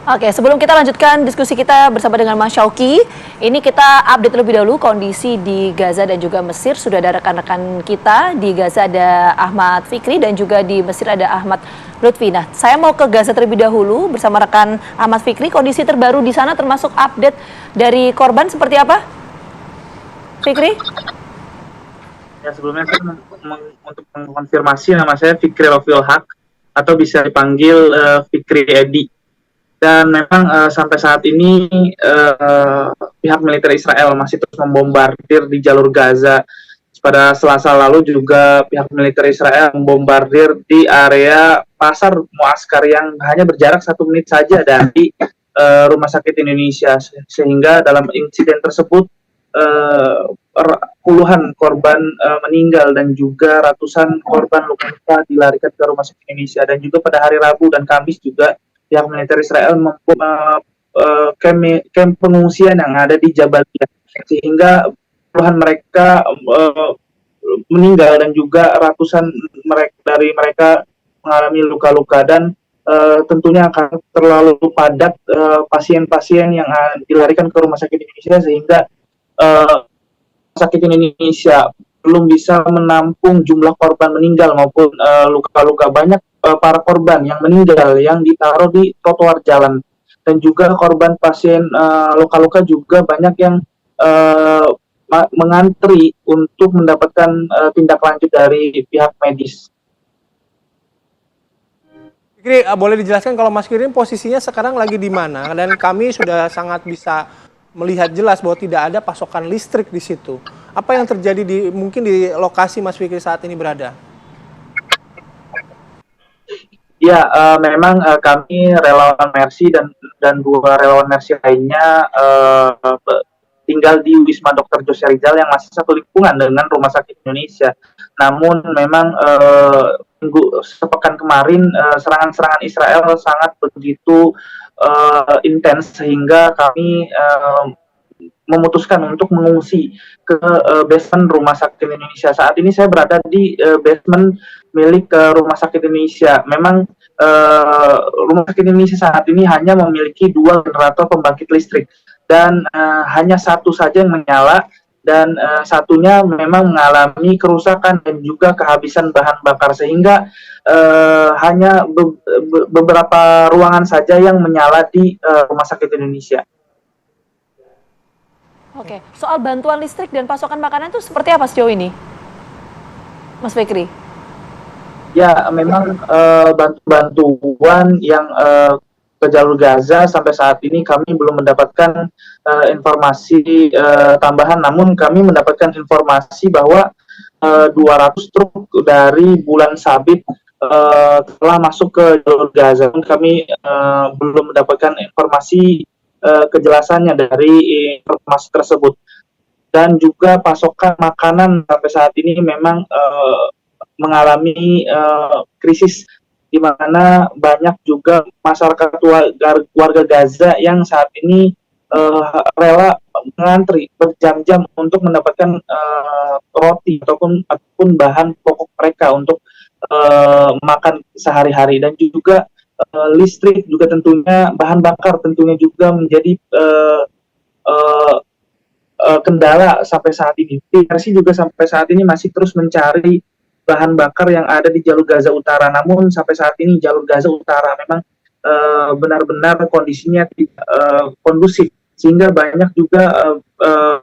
Oke, sebelum kita lanjutkan diskusi kita bersama dengan Mas Syauky, ini kita update terlebih dahulu kondisi di Gaza dan juga Mesir. Sudah ada rekan-rekan kita, di Gaza ada Ahmad Fikri dan juga di Mesir ada Ahmad Lutfi. Nah, saya mau ke Gaza terlebih dahulu bersama rekan Ahmad Fikri. Kondisi terbaru di sana termasuk update dari korban seperti apa? Fikri? Ya, sebelumnya saya untuk mengkonfirmasi, nama saya Fikri Rofil Haq atau bisa dipanggil Fikri Edi. Dan memang sampai saat ini pihak militer Israel masih terus membombardir di jalur Gaza. Pada Selasa lalu juga pihak militer Israel membombardir di area pasar Muaskar yang hanya berjarak 1 menit saja dari Rumah Sakit Indonesia. Sehingga dalam insiden tersebut puluhan korban meninggal dan juga ratusan korban luka dilarikan ke Rumah Sakit Indonesia. Dan juga pada hari Rabu dan Kamis juga pihak militer Israel kamp pengungsian yang ada di Jabalia, sehingga puluhan mereka meninggal dan juga ratusan dari mereka mengalami luka-luka. Dan tentunya akan terlalu padat pasien-pasien yang dilarikan ke Rumah Sakit Indonesia, sehingga Rumah Sakit Indonesia belum bisa menampung jumlah korban meninggal maupun luka-luka. Banyak para korban yang meninggal yang ditaruh di trotoar jalan, dan juga korban pasien luka-luka juga banyak yang mengantri untuk mendapatkan tindak lanjut dari pihak medis. Fikri, boleh dijelaskan kalau Mas Fikri posisinya sekarang lagi di mana? Dan kami sudah sangat bisa melihat jelas bahwa tidak ada pasokan listrik di situ. Apa yang terjadi mungkin di lokasi Mas Fikri saat ini berada? Ya, memang kami relawan Mercy dan 2 relawan Mercy lainnya tinggal di Wisma Dr. Jose Rizal yang masih satu lingkungan dengan Rumah Sakit Indonesia. Namun memang sepekan kemarin serangan-serangan Israel sangat begitu intens, sehingga kami memutuskan untuk mengungsi ke basement Rumah Sakit Indonesia. Saat ini saya berada di basement milik Rumah Sakit Indonesia. Memang Rumah Sakit Indonesia saat ini hanya memiliki 2 generator pembangkit listrik, dan hanya satu saja yang menyala, dan satunya memang mengalami kerusakan dan juga kehabisan bahan bakar, sehingga hanya beberapa ruangan saja yang menyala di Rumah Sakit Indonesia. Oke, soal bantuan listrik dan pasokan makanan itu seperti apa sejauh ini, Mas Fikri? Ya, memang bantuan yang ke jalur Gaza sampai saat ini kami belum mendapatkan informasi tambahan, namun kami mendapatkan informasi bahwa 200 truk dari Bulan Sabit telah masuk ke jalur Gaza. Kami belum mendapatkan informasi kejelasannya dari informasi tersebut. Dan juga pasokan makanan sampai saat ini memang mengalami krisis, di mana banyak juga masyarakat warga Gaza yang saat ini rela mengantri berjam-jam untuk mendapatkan roti ataupun bahan pokok mereka untuk makan sehari-hari. Dan juga listrik juga tentunya, bahan bakar tentunya juga menjadi kendala sampai saat ini. Mercy juga sampai saat ini masih terus mencari bahan bakar yang ada di jalur Gaza Utara. Namun sampai saat ini jalur Gaza Utara memang benar-benar kondisinya kondusif, sehingga banyak juga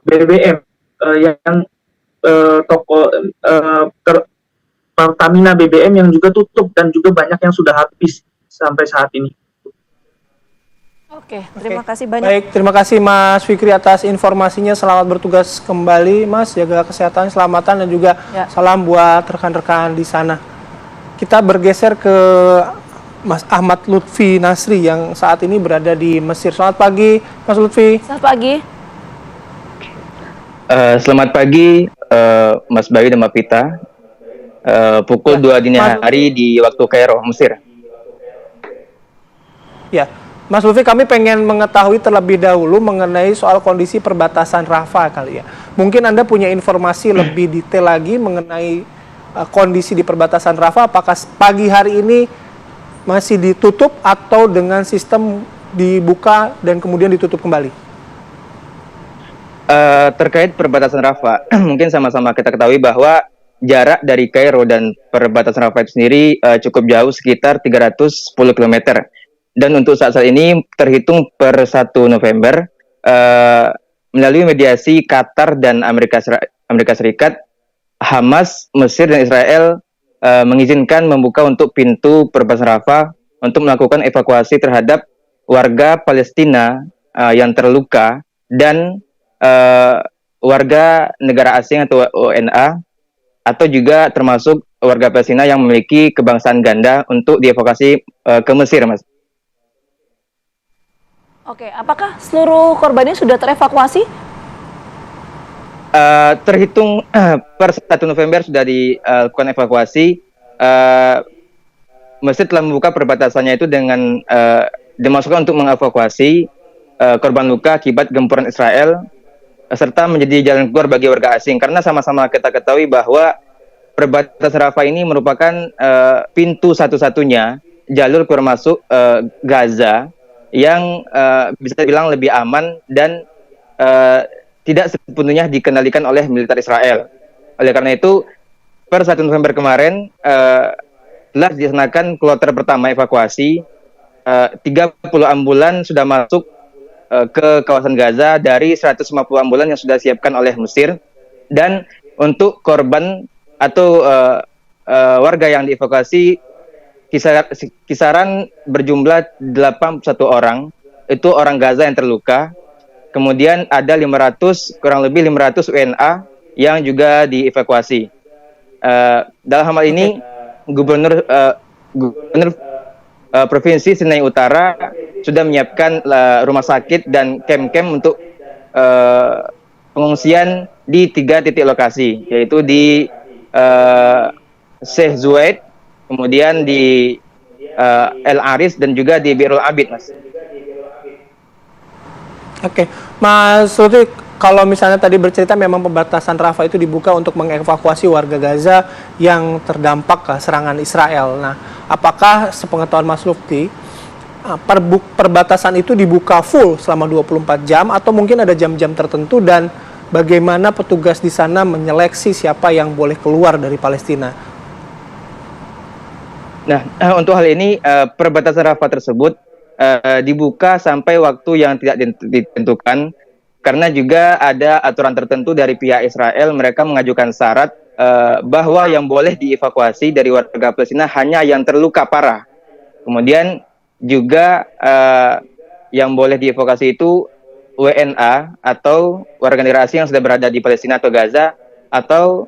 BBM yang toko Pertamina BBM yang juga tutup, dan juga banyak yang sudah habis sampai saat ini. Oke, terima kasih banyak. Baik, terima kasih Mas Fikri atas informasinya. Selamat bertugas kembali, Mas. Jaga kesehatan, selamatan, dan juga salam buat rekan-rekan di sana. Kita bergeser ke Mas Ahmad Lutfi Nasri yang saat ini berada di Mesir. Selamat pagi, Mas Lutfi. Selamat pagi. Selamat pagi, Mas Bayu dan Mbak Pita. Pukul 2 dini hari di waktu Kairo, Mesir. Ya, Mas Lutfi, kami pengen mengetahui terlebih dahulu mengenai soal kondisi perbatasan Rafah kali ya. Mungkin Anda punya informasi lebih detail lagi mengenai kondisi di perbatasan Rafah. Apakah pagi hari ini masih ditutup atau dengan sistem dibuka dan kemudian ditutup kembali? Terkait perbatasan Rafah, mungkin sama-sama kita ketahui bahwa jarak dari Kairo dan perbatasan Rafah itu sendiri cukup jauh, sekitar 310 km. Dan untuk saat ini terhitung per 1 November, melalui mediasi Qatar dan Amerika Serikat, Hamas, Mesir, dan Israel mengizinkan membuka untuk pintu perbatasan Rafah untuk melakukan evakuasi terhadap warga Palestina yang terluka dan warga negara asing atau WNA, atau juga termasuk warga Palestina yang memiliki kebangsaan ganda untuk dievakuasi ke Mesir, Mas. Oke, apakah seluruh korbannya sudah terevakuasi? Terhitung per 1 November sudah dilakukan evakuasi. Mesir telah membuka perbatasannya itu dengan dimasukkan untuk mengevakuasi korban luka akibat gempuran Israel, serta menjadi jalan keluar bagi warga asing. Karena sama-sama kita ketahui bahwa perbatasan Rafah ini merupakan pintu satu-satunya jalur keluar masuk Gaza yang bisa dibilang lebih aman dan tidak sepenuhnya dikendalikan oleh militer Israel. Oleh karena itu, per 1 November kemarin telah dilaksanakan kloter pertama evakuasi. 30 ambulan sudah masuk ke kawasan Gaza dari 150 ambulan yang sudah disiapkan oleh Mesir. Dan untuk korban atau warga yang dievakuasi kisaran berjumlah 81 orang, itu orang Gaza yang terluka. Kemudian ada kurang lebih 500 WNA yang juga dievakuasi. Dalam hal ini, Gubernur Provinsi Sinai Utara sudah menyiapkan rumah sakit dan kem-kem untuk pengungsian di 3 titik lokasi, yaitu di Sheikh Zayed, kemudian di El Aris, dan juga di Birul Abid, Mas. Oke, Mas Lutfi, kalau misalnya tadi bercerita memang pembatasan Rafah itu dibuka untuk mengevakuasi warga Gaza yang terdampak serangan Israel. Nah, apakah sepengetahuan Mas Lutfi, perbatasan itu dibuka full selama 24 jam atau mungkin ada jam-jam tertentu, dan bagaimana petugas di sana menyeleksi siapa yang boleh keluar dari Palestina? Nah, untuk hal ini perbatasan Rafah tersebut dibuka sampai waktu yang tidak ditentukan, karena juga ada aturan tertentu dari pihak Israel. Mereka mengajukan syarat bahwa yang boleh dievakuasi dari warga Palestina hanya yang terluka parah. Kemudian juga yang boleh dievakuasi itu WNA atau warga negara asing yang sudah berada di Palestina atau Gaza, atau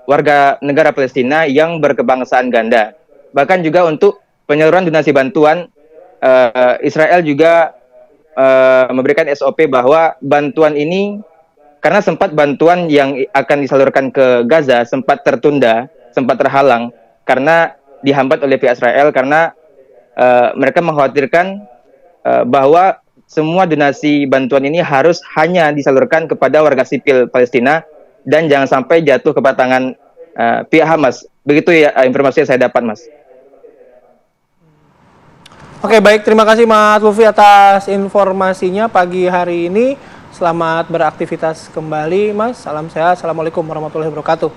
warga negara Palestina yang berkebangsaan ganda. Bahkan juga untuk penyaluran donasi bantuan, Israel juga memberikan SOP bahwa bantuan ini, karena sempat bantuan yang akan disalurkan ke Gaza sempat tertunda, sempat terhalang karena dihambat oleh pihak Israel, karena mereka mengkhawatirkan bahwa semua donasi bantuan ini harus hanya disalurkan kepada warga sipil Palestina dan jangan sampai jatuh ke tangan pihak Hamas. Begitu ya informasi yang saya dapat, Mas. Oke, baik, terima kasih Mas Lutfi atas informasinya pagi hari ini. Selamat beraktivitas kembali, Mas. Salam sehat. Assalamualaikum warahmatullahi wabarakatuh.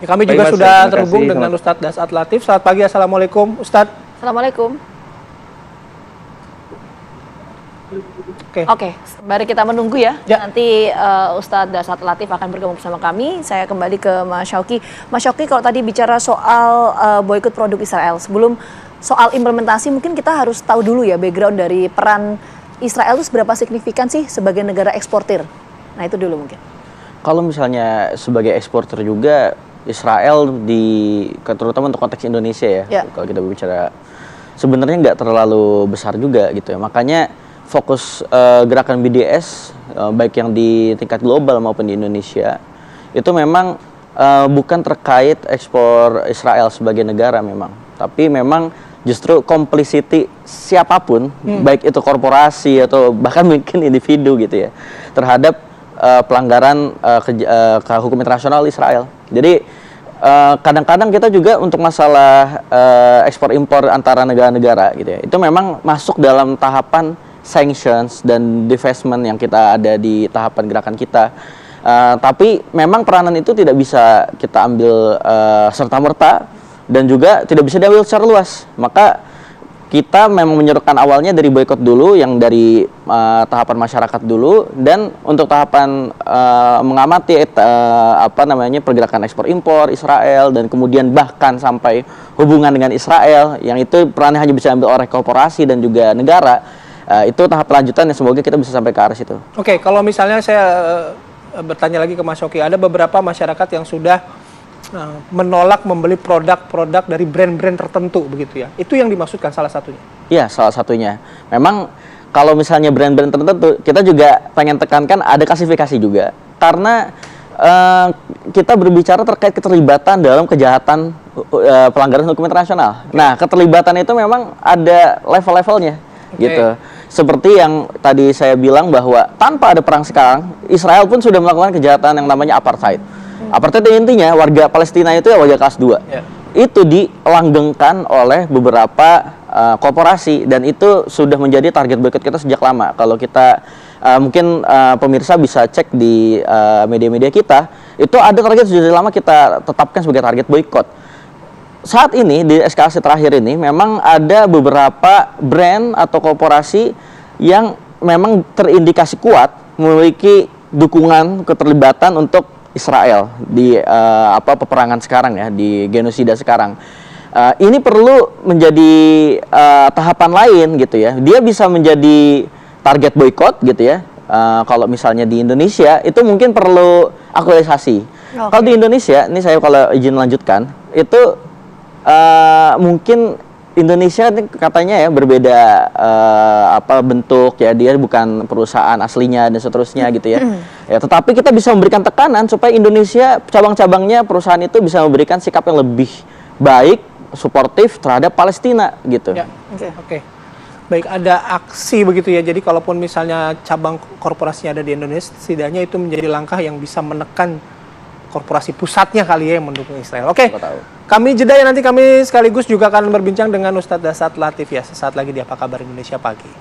Ya, kami Baik, juga Mas, sudah terima terhubung kasih. dengan Ustadz Dasat Latif. Selamat pagi, Assalamualaikum, Ustadz. Assalamualaikum. Oke. Mari kita menunggu ya. Ya. Nanti Ustadz Dasat Latif akan bergabung bersama kami. Saya kembali ke Mas Syauqi. Mas Syauqi, kalau tadi bicara soal boikot produk Israel, sebelum soal implementasi, mungkin kita harus tahu dulu ya background dari peran Israel itu seberapa signifikan sih sebagai negara eksportir. Nah, itu dulu mungkin. Kalau misalnya sebagai eksportir juga, Israel terutama untuk konteks Indonesia ya. Kalau kita bicara, sebenarnya nggak terlalu besar juga gitu ya. Makanya fokus gerakan BDS, baik yang di tingkat global maupun di Indonesia, itu memang bukan terkait ekspor Israel sebagai negara memang. Tapi memang justru complicity siapapun, baik itu korporasi atau bahkan mungkin individu gitu ya, terhadap pelanggaran hukum internasional Israel. Jadi kadang-kadang kita juga untuk masalah ekspor impor antara negara-negara gitu ya, itu memang masuk dalam tahapan sanctions dan divestment yang kita ada di tahapan gerakan kita. Tapi memang peranan itu tidak bisa kita ambil serta-merta dan juga tidak bisa diambil secara luas. Maka kita memang menyerukan awalnya dari boykot dulu, yang dari tahapan masyarakat dulu, dan untuk tahapan mengamati pergerakan ekspor impor Israel, dan kemudian bahkan sampai hubungan dengan Israel yang itu perannya hanya bisa diambil oleh korporasi dan juga negara. Itu tahap lanjutan yang semoga kita bisa sampai ke arah situ. Oke, kalau misalnya saya bertanya lagi ke Mas Shoki, ada beberapa masyarakat yang sudah menolak membeli produk-produk dari brand-brand tertentu begitu ya. Itu yang dimaksudkan salah satunya. Iya, salah satunya. Memang kalau misalnya brand-brand tertentu, kita juga pengen tekankan ada klasifikasi juga. Karena kita berbicara terkait keterlibatan dalam kejahatan pelanggaran hukum internasional. Nah, keterlibatan itu memang ada level-levelnya gitu. Seperti yang tadi saya bilang bahwa tanpa ada perang sekarang, Israel pun sudah melakukan kejahatan yang namanya apartheid. Apartheid intinya warga Palestina itu ya warga kelas 2. Itu dilanggengkan oleh beberapa korporasi, dan itu sudah menjadi target boykot kita sejak lama. Kalau kita mungkin pemirsa bisa cek di media-media kita, itu ada target sudah lama kita tetapkan sebagai target boykot. Saat ini di eskalasi terakhir ini memang ada beberapa brand atau korporasi yang memang terindikasi kuat memiliki dukungan keterlibatan untuk Israel di peperangan sekarang ya, di genosida sekarang. Ini perlu menjadi tahapan lain gitu ya. Dia bisa menjadi target boykot gitu ya. Kalau misalnya di Indonesia itu mungkin perlu aktualisasi. Kalau di Indonesia, ini saya kalau izin lanjutkan, itu mungkin Indonesia ini katanya ya berbeda bentuk ya, dia bukan perusahaan aslinya dan seterusnya gitu ya. Ya, tetapi kita bisa memberikan tekanan supaya Indonesia cabang-cabangnya perusahaan itu bisa memberikan sikap yang lebih baik, suportif terhadap Palestina gitu. Ya, oke. Baik, ada aksi begitu ya. Jadi kalaupun misalnya cabang korporasinya ada di Indonesia, setidaknya itu menjadi langkah yang bisa menekan korporasi pusatnya kali ya yang mendukung Israel. Oke. Kami jeda ya, nanti kami sekaligus juga akan berbincang dengan Ustadz Dasat Latif ya sesaat lagi di Apa Kabar Indonesia Pagi.